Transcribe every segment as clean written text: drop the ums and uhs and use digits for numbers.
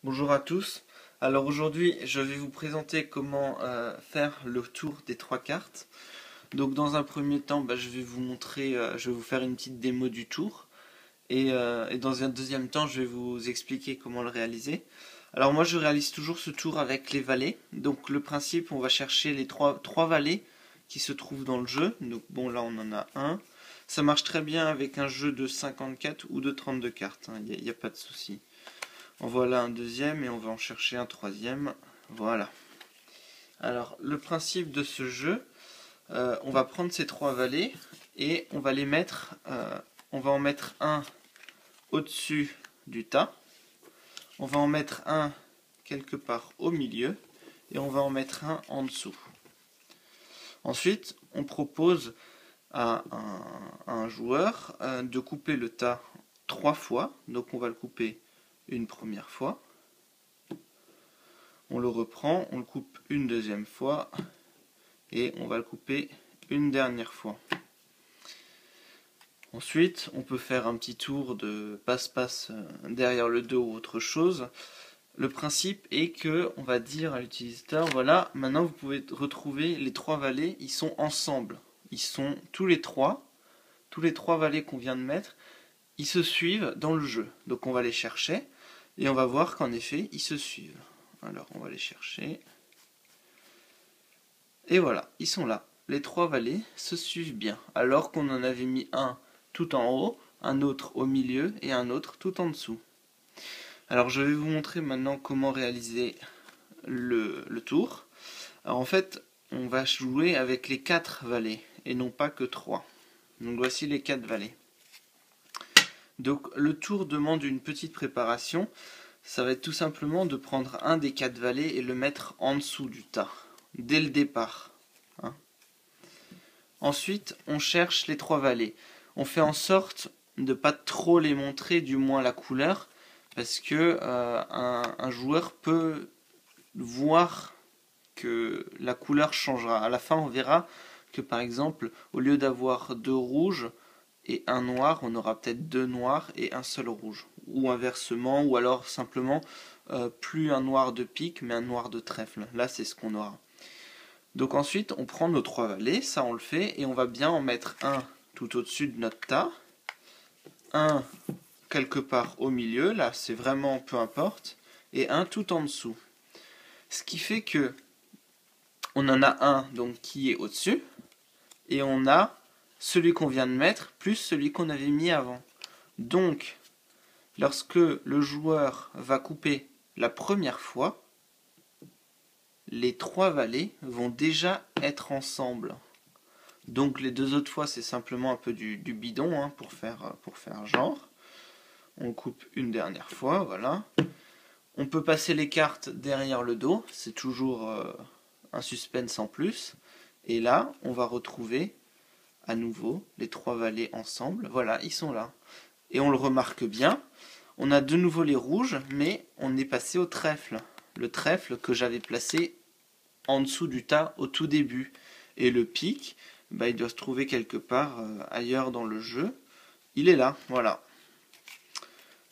Bonjour à tous. Alors aujourd'hui, je vais vous présenter comment faire le tour des trois cartes. Donc dans un premier temps, je vais vous montrer, je vais vous faire une petite démo du tour. Et dans un deuxième temps, je vais vous expliquer comment le réaliser. Alors moi, je réalise toujours ce tour avec les valets. Donc le principe, on va chercher les trois valets qui se trouvent dans le jeu. Donc bon, là on en a un. Ça marche très bien avec un jeu de 54 ou de 32 cartes, hein. Il n'y a pas de souci. En voilà un deuxième et on va en chercher un troisième. Voilà. Alors, le principe de ce jeu, on va prendre ces trois valets et on va les mettre, on va en mettre un au-dessus du tas, on va en mettre un quelque part au milieu et on va en mettre un en dessous. Ensuite, on propose à un joueur de couper le tas 3 fois, donc on va le couper une première fois. On le reprend, on le coupe une deuxième fois et on va le couper une dernière fois. Ensuite, on peut faire un petit tour de passe-passe derrière le dos ou autre chose. Le principe est que on va dire à l'utilisateur, voilà, maintenant vous pouvez retrouver les trois valets, ils sont ensemble. Ils sont tous les trois valets qu'on vient de mettre, ils se suivent dans le jeu. Donc on va les chercher et on va voir qu'en effet, ils se suivent. Alors on va les chercher. Et voilà, ils sont là. Les trois valets se suivent bien. Alors qu'on en avait mis un tout en haut, un autre au milieu et un autre tout en dessous. Alors je vais vous montrer maintenant comment réaliser le tour. Alors en fait, on va jouer avec les 4 valets et non pas que 3. Donc voici les 4 valets. Donc le tour demande une petite préparation. Ça va être tout simplement de prendre un des 4 valets et le mettre en dessous du tas, dès le départ. Ensuite, on cherche les trois valets. On fait en sorte de ne pas trop les montrer, du moins la couleur, parce que un joueur peut voir que la couleur changera. À la fin, on verra que par exemple, au lieu d'avoir 2 rouges et un noir, on aura peut-être 2 noirs et un seul rouge. Ou inversement, ou alors simplement plus un noir de pique, mais un noir de trèfle. Là, c'est ce qu'on aura. Donc ensuite, on prend nos trois valets, ça on le fait, et on va bien en mettre un tout au-dessus de notre tas, un quelque part au milieu, là c'est vraiment peu importe, et un tout en dessous. Ce qui fait que on en a un donc qui est au-dessus, et on a celui qu'on vient de mettre plus celui qu'on avait mis avant. Donc, lorsque le joueur va couper la première fois, les trois valets vont déjà être ensemble. Donc les deux autres fois c'est simplement un peu du bidon, hein, pour faire genre. On coupe une dernière fois, voilà. On peut passer les cartes derrière le dos, c'est toujours un suspense en plus. Et là, on va retrouver à nouveau les trois valets ensemble. Voilà, ils sont là. Et on le remarque bien, on a de nouveau les rouges, mais on est passé au trèfle. Le trèfle que j'avais placé en dessous du tas au tout début. Et le pic, il doit se trouver quelque part ailleurs dans le jeu. Il est là, voilà.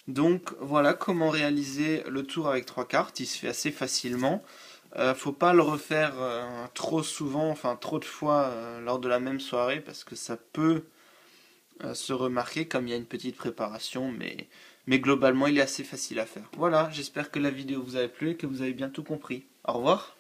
Donc voilà comment réaliser le tour avec 3 cartes. Il se fait assez facilement. Faut pas le refaire trop souvent, enfin trop de fois lors de la même soirée, parce que ça peut se remarquer comme il y a une petite préparation, mais globalement il est assez facile à faire. Voilà, j'espère que la vidéo vous a plu et que vous avez bien tout compris. Au revoir.